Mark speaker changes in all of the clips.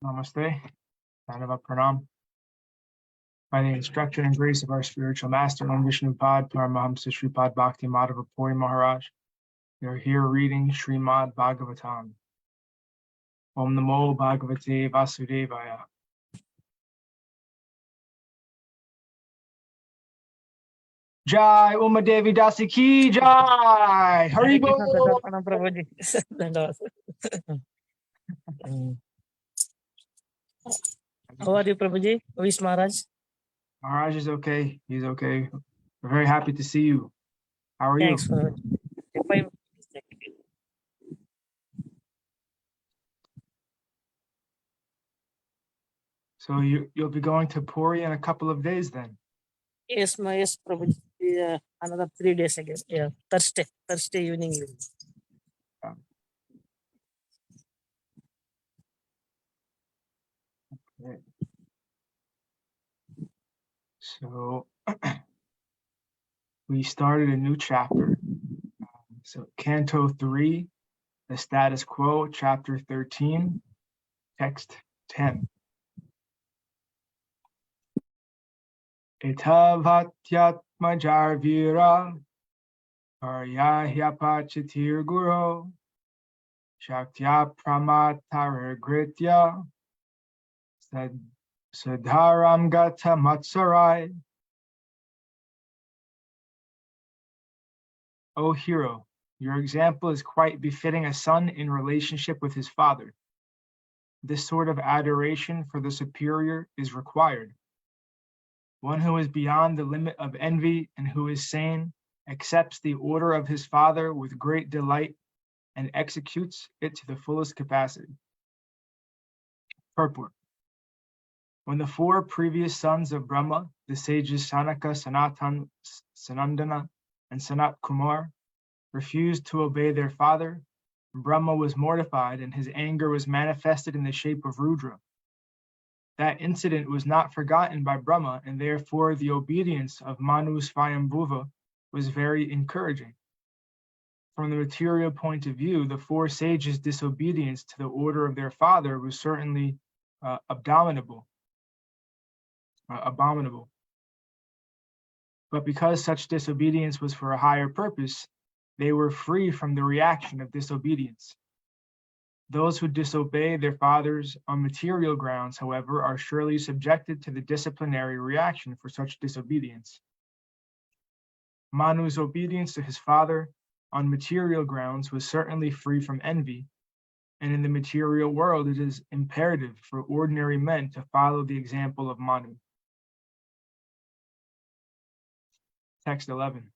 Speaker 1: Namaste. Dhanava Pranam. By the instruction and grace of our spiritual master, Om Vishnu Pad, Paramahamsa Sripad Bhakti Madhava Puri Maharaj, we are here reading Srimad Bhagavatam. Om Namo Bhagavate Vasudevaya. Jai Uma Devi Dasi Ki Jai. Hari Bol.
Speaker 2: How are you, Prabhuji? Wish Maharaj?
Speaker 1: Maharaj is okay. He's okay. We're very happy to see you. How are
Speaker 2: Thanks,
Speaker 1: you?
Speaker 2: Maharaj.
Speaker 1: So you'll be going to Puri in a couple of days then?
Speaker 2: Yes, Prabhuji. Another 3 days again. Yeah, Thursday evening.
Speaker 1: Okay. So we started a new chapter. So Canto 3, the Status Quo, Chapter 13, Text 10. Etavatyatmajarvira Paryahyapachitiir Guru Shaktya Pramataragritya Sadharam Gata Matsarai. O hero, your example is quite befitting a son in relationship with his father. This sort of adoration for the superior is required. One who is beyond the limit of envy and who is sane accepts the order of his father with great delight and executes it to the fullest capacity. Purport. When the 4 previous sons of Brahma, the sages Sanaka, Sanatan, Sanandana, and Sanat Kumar, refused to obey their father, Brahma was mortified and his anger was manifested in the shape of Rudra. That incident was not forgotten by Brahma, and therefore the obedience of Manu Swayambhuva was very encouraging. From the material point of view, the 4 sages' disobedience to the order of their father was certainly abominable. But because such disobedience was for a higher purpose, they were free from the reaction of disobedience. Those who disobey their fathers on material grounds, however, are surely subjected to the disciplinary reaction for such disobedience. Manu's obedience to his father on material grounds was certainly free from envy, and in the material world it is imperative for ordinary men to follow the example of Manu. Text 11.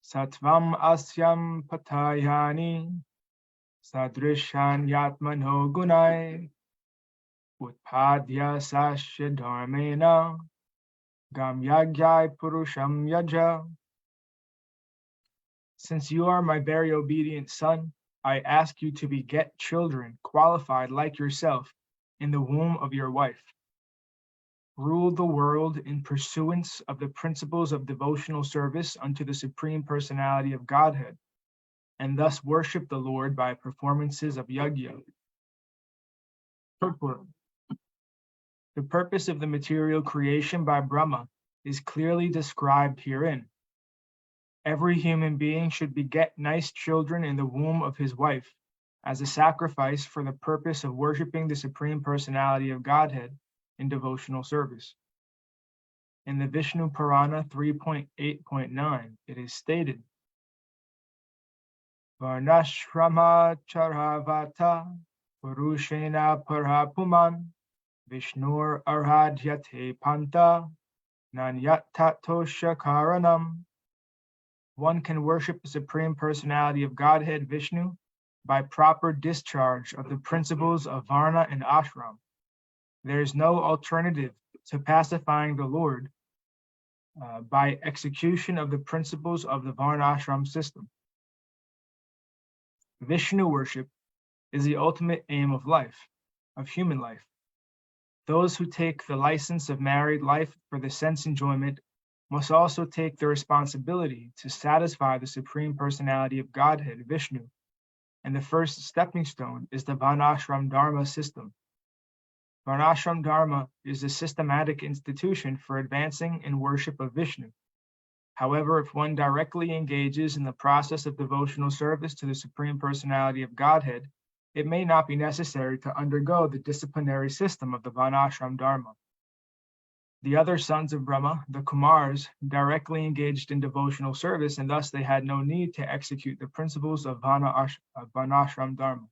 Speaker 1: Satvam asyam patayani sadrishan yatmano gunai utpadya sasya dharmena gamyagyai purusham yaja. Since you are my very obedient son, I ask you to beget children qualified like yourself in the womb of your wife. Rule the world in pursuance of the principles of devotional service unto the Supreme Personality of Godhead, and thus worship the Lord by performances of yajna. Purport. The purpose of the material creation by Brahma is clearly described herein. Every human being should beget nice children in the womb of his wife as a sacrifice for the purpose of worshiping the Supreme Personality of Godhead in devotional service. In the Vishnu Purana 3.8.9, it is stated, Varnashrama charavata purushena parapuman Vishnur arhadhyate panta nanyatatosha karanam. One can worship the Supreme Personality of Godhead Vishnu by proper discharge of the principles of Varna and Ashram. There is no alternative to pacifying the Lord by execution of the principles of the Varnashram system. Vishnu worship is the ultimate aim of life, of human life. Those who take the license of married life for the sense enjoyment must also take the responsibility to satisfy the Supreme Personality of Godhead, Vishnu, and the first stepping stone is the Varnashram Dharma system. Varnashram Dharma is a systematic institution for advancing in worship of Vishnu. However, if one directly engages in the process of devotional service to the Supreme Personality of Godhead, it may not be necessary to undergo the disciplinary system of the Varnashram Dharma. The other sons of Brahma, the Kumars, directly engaged in devotional service, and thus they had no need to execute the principles of Varnashram Dharma.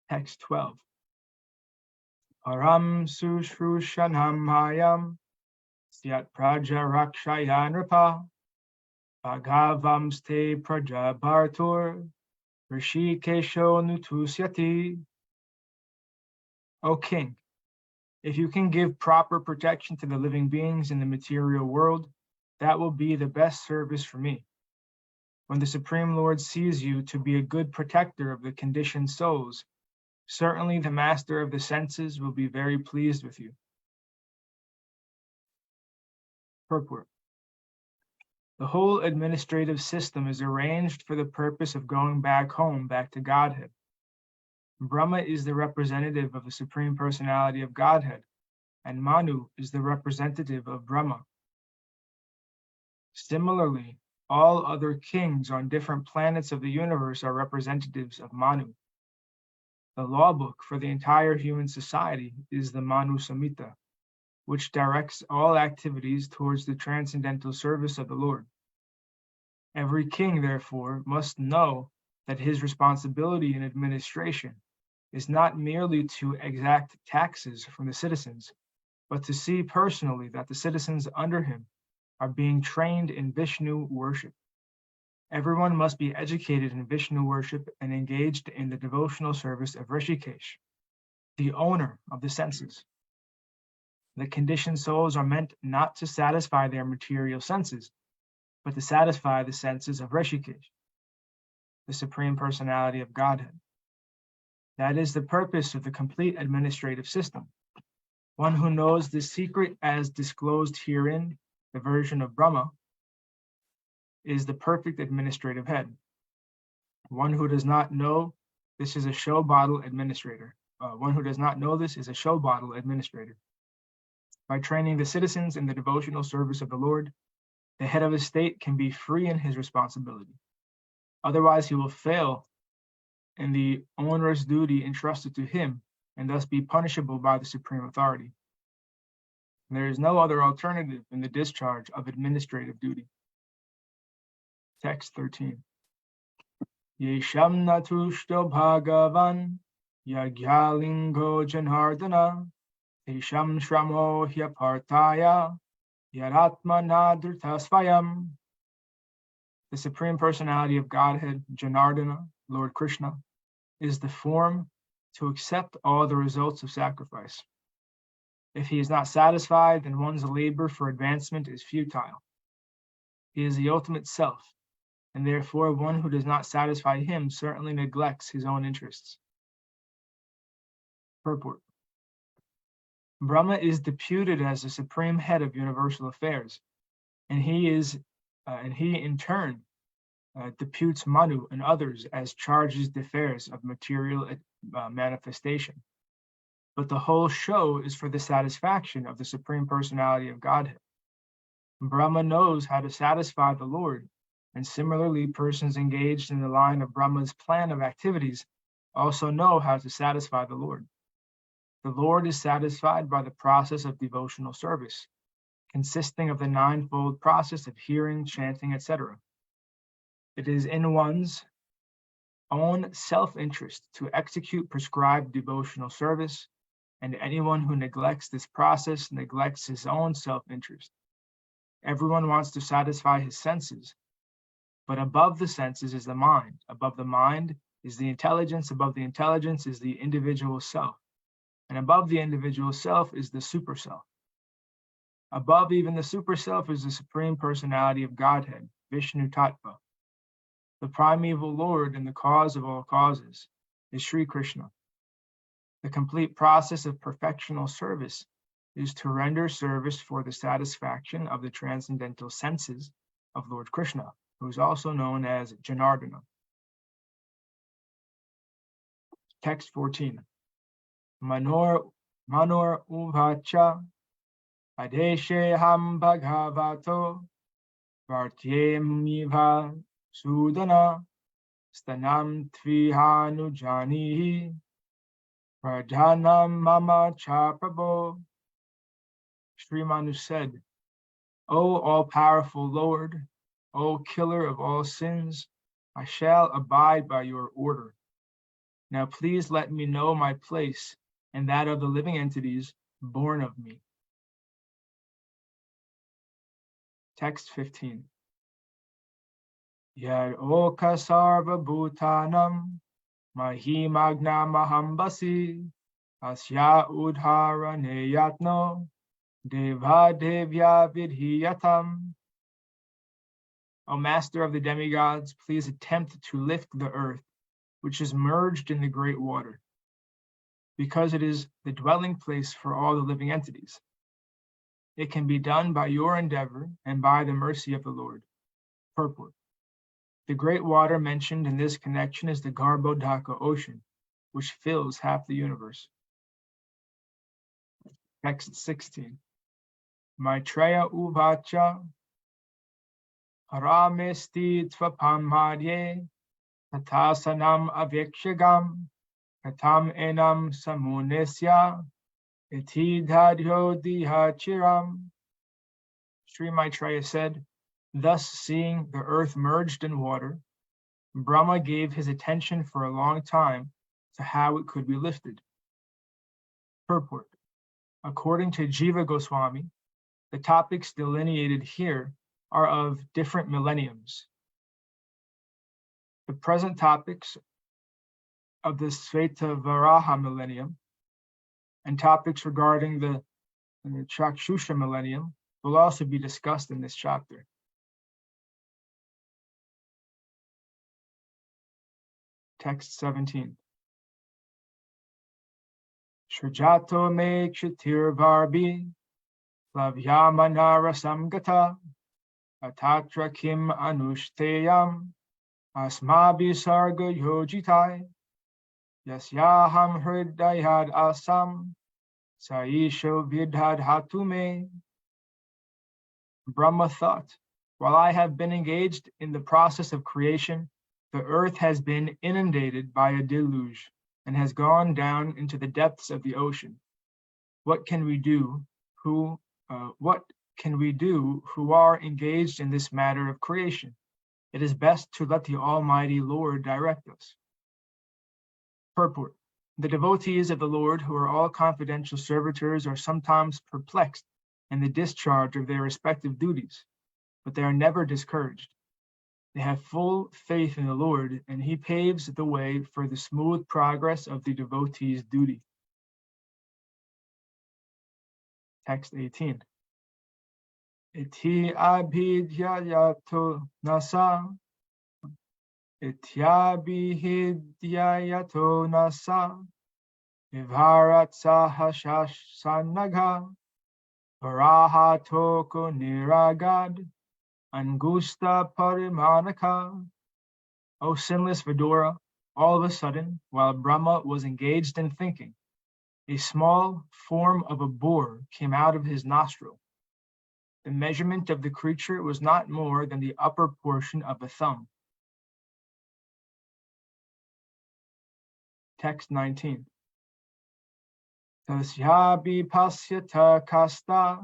Speaker 1: Text 12. Param sushrushanam mayam syat praja rakshaya nripa bhagavam ste praja bhartur rishikesho nutusyati. O king, if you can give proper protection to the living beings in the material world, that will be the best service for me. When the Supreme Lord sees you to be a good protector of the conditioned souls, certainly the master of the senses will be very pleased with you. Purport. The whole administrative system is arranged for the purpose of going back home, back to Godhead. Brahma is the representative of the Supreme Personality of Godhead, and Manu is the representative of Brahma. Similarly, all other kings on different planets of the universe are representatives of Manu. The law book for the entire human society is the Manu Samhita, which directs all activities towards the transcendental service of the Lord. Every king, therefore, must know that his responsibility in administration is not merely to exact taxes from the citizens, but to see personally that the citizens under him are being trained in Vishnu worship. Everyone must be educated in Vishnu worship and engaged in the devotional service of Rishikesh, the owner of the senses. The conditioned souls are meant not to satisfy their material senses, but to satisfy the senses of Rishikesh, the Supreme Personality of Godhead. That is the purpose of the complete administrative system. One who knows the secret as disclosed herein, the version of Brahma, is the perfect administrative head. One who does not know this is a show bottle administrator. One who does not know this is a show bottle administrator. By training the citizens in the devotional service of the Lord, the head of a state can be free in his responsibility. Otherwise, he will fail in the onerous duty entrusted to him and thus be punishable by the supreme authority. There is no other alternative in the discharge of administrative duty. Text 13. Yesham natushto bhagavan yagyalingo janardana tesham shramo hyapartaya yaratma nadritasvayam. The Supreme Personality of Godhead, Janardana, Lord Krishna, is the form to accept all the results of sacrifice. If he is not satisfied, then one's labor for advancement is futile. He is the ultimate self, and therefore one who does not satisfy him certainly neglects his own interests. Purport. Brahma is deputed as the supreme head of universal affairs, and he in turn deputes Manu and others as charges d'affaires of material manifestation. But the whole show is for the satisfaction of the Supreme Personality of Godhead. Brahma knows how to satisfy the Lord, and similarly, persons engaged in the line of Brahma's plan of activities also know how to satisfy the Lord. The Lord is satisfied by the process of devotional service, consisting of the ninefold process of hearing, chanting, etc. It is in one's own self-interest to execute prescribed devotional service, and anyone who neglects this process neglects his own self-interest. Everyone wants to satisfy his senses, but above the senses is the mind. Above the mind is the intelligence. Above the intelligence is the individual self. And above the individual self is the super self. Above even the super self is the Supreme Personality of Godhead, Vishnu Tattva. The primeval Lord and the cause of all causes is Sri Krishna. The complete process of perfectional service is to render service for the satisfaction of the transcendental senses of Lord Krishna, who is also known as Janardana. Text 14. Manor uvacha adeshe ham bhagavato vartyemiva sudana stanam tvihanujanihi pradhanam mama chaprabho. Sri Manu said, O all-powerful Lord, O killer of all sins, I shall abide by your order. Now please let me know my place and that of the living entities born of me. Text 15. Yad oka sarva bhutanam mahimagna mahambasi asya udharane yatno deva devya vidhiyatam. O master of the demigods, please attempt to lift the earth, which is merged in the great water, because it is the dwelling place for all the living entities. It can be done by your endeavor and by the mercy of the Lord. Purport. The great water mentioned in this connection is the Garbhodaka ocean, which fills half the universe. Text 16. Maitreya uvacha paramesti tvapamadye tatasanam avikshagam katam enam samunesya iti dadhyo dihachiram. Sri Maitreya said, thus seeing the earth merged in water, Brahma gave his attention for a long time to how it could be lifted. Purport. According to Jiva Goswami, the topics delineated here are of different millenniums. The present topics of the Sveta Varāha millennium and topics regarding the Chakshusha millennium will also be discussed in this chapter. Text 17. Shrajato me kshatir varbi Flavyamana samgata atatra kim anushteyam asmabi sarga yojitai yasyaham hridayad asam saisho vidhad hatume. Brahma thought, while I have been engaged in the process of creation, the earth has been inundated by a deluge and has gone down into the depths of the ocean. What can we do who are engaged in this matter of creation? It is best to let the Almighty Lord direct us. Purport. The devotees of the Lord, who are all confidential servitors, are sometimes perplexed in the discharge of their respective duties, but they are never discouraged. They have full faith in the Lord, and he paves the way for the smooth progress of the devotee's duty. Text 18. Iti abhidyayato nasa ityabhidyayato nasa vivarat sahashasanaga Varāha toko niragad angusta parimanaka. O sinless Vidura, all of a sudden, while Brahma was engaged in thinking, a small form of a boar came out of his nostril. The measurement of the creature was not more than the upper portion of a thumb. Text 19. Tasyabi pasyata kasta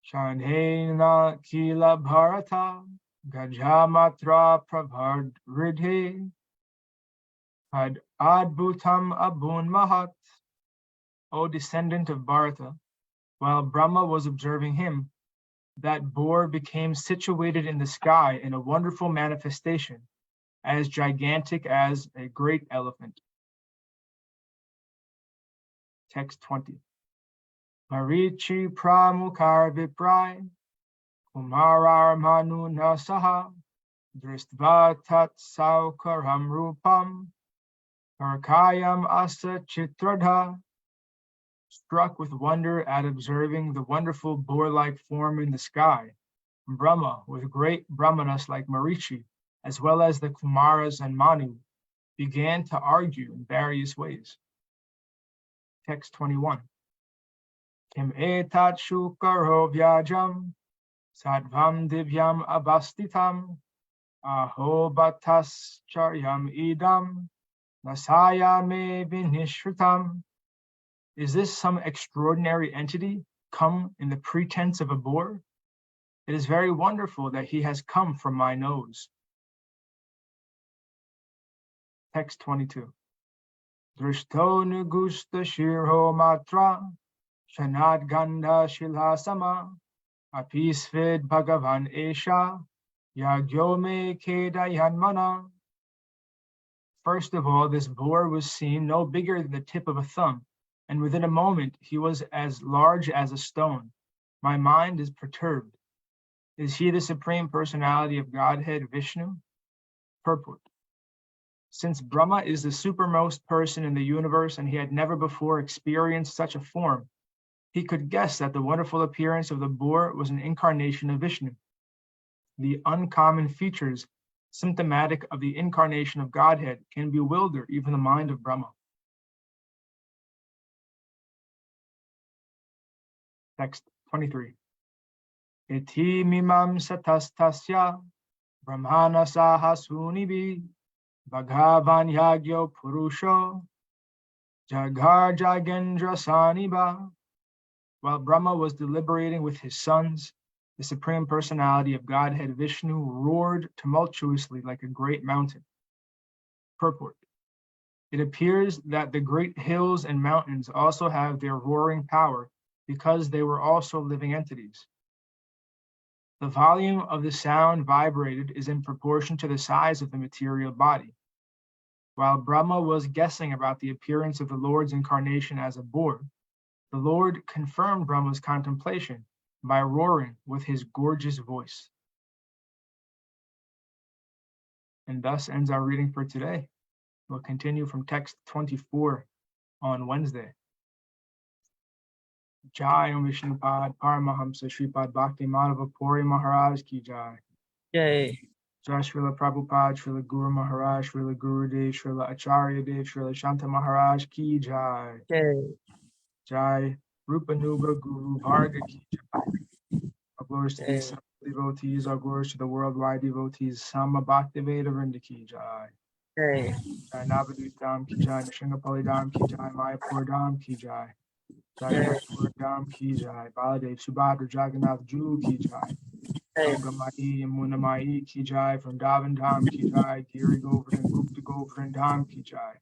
Speaker 1: Shanena kila bharata gajamatra pravardridhe ad adbhutam abun mahat. O descendant of Bharata, while Brahma was observing him, that boar became situated in the sky in a wonderful manifestation, as gigantic as a great elephant. Text 20. Marichi pramukar viprai kumarar manu nasaha dristva tat saukaram rupam karkayam asa chitradha. Struck with wonder at observing the wonderful boar-like form in the sky, Brahma, with great Brahmanas like Marichi, as well as the Kumaras and Manu, began to argue in various ways. Text 21. Kim etat shukaro vyajam sadvam divyam avastitam aho batas charyam idam nasaya me vinishritam. Is this some extraordinary entity come in the pretense of a boar? It is very wonderful that he has come from my nose. Text 22. Drishto nugusta shirho matra shanad gandha shilhasama apisvid bhagavan esha yagyome kedayanmana. First of all, this boar was seen no bigger than the tip of a thumb, and within a moment he was as large as a stone. My mind is perturbed. Is he the Supreme Personality of Godhead, Vishnu? Purport. Since Brahma is the supermost person in the universe and he had never before experienced such a form, he could guess that the wonderful appearance of the boar was an incarnation of Vishnu. The uncommon features symptomatic of the incarnation of Godhead can bewilder even the mind of Brahma. Text 23. Iti mimam satastasya brahmana sahasunibi bhagavan yagyo purusho jagar jagendra saniba. While Brahma was deliberating with his sons, the Supreme Personality of Godhead Vishnu roared tumultuously like a great mountain. Purport. It appears that the great hills and mountains also have their roaring power because they were also living entities. The volume of the sound vibrated is in proportion to the size of the material body. While Brahma was guessing about the appearance of the Lord's incarnation as a boar, the Lord confirmed Brahma's contemplation by roaring with his gorgeous voice. And thus ends our reading for today. We'll continue from text 24 on Wednesday. Jai Om Vishnupad Paramahamsa Shripad Bhakti Madhava Puri Maharaj Ki Jai.
Speaker 2: Jai.
Speaker 1: Jai Srila Prabhupada, Srila Guru Maharaj, Srila Gurudev, Srila Acharya Dev, Srila Shanta Maharaj Ki Jai.
Speaker 2: Jai.
Speaker 1: Jai Rupanuga Guru Varga Ki Jai. Our glories to these devotees, our glories to the worldwide devotees, Sama Bhakti Veda Vrinda Ki Jai.
Speaker 2: Jai.
Speaker 1: Jai Navadvitam Ki Jai, Nishingapali Dham Ki Jai, Mayapur Dham Ki Jai. Jai Mayapur Dham Ki Jai, Baladev Subhadra Jagannath Ju Ki Jai. Gamgamai Yamuna Mai Ki Jai, Vrindavan Dham Ki Jai, Giri Govardhan Gupta Govardhan Dham Ki Jai.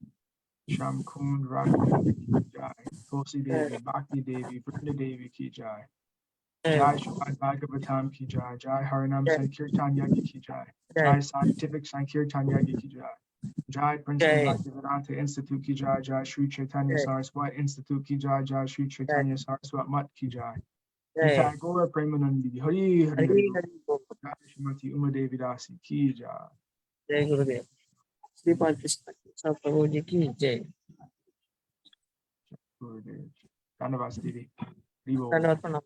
Speaker 1: Sham Kund Radha Ki Jai, Tulsi Devi, Bhakti Devi, Vrinda Devi Ki Jai. Jai Srimad Bhagavatam Ki Jai, Jai Harinam Sankirtan Yagi Ki Jai, Jai Scientific Sankirtan Yagi Ki Jai, Jai Princeton Bhaktivedanta Institute Ki Jai, Jai Sri Chaitanya Saraswat Institute Ki Jai, Jai Sri Chaitanya Saraswat Mat Ki Jai. Nitai Gaura Premanandi, Hari Hari Jai Srimati Uma Devi Dasi Ki Jai.
Speaker 2: Jai Gurudev. Sripad Krishna Prabhuji ki Jai.
Speaker 1: Gurudev. Dhanavad Devi. Vivo.
Speaker 2: Dhanavad.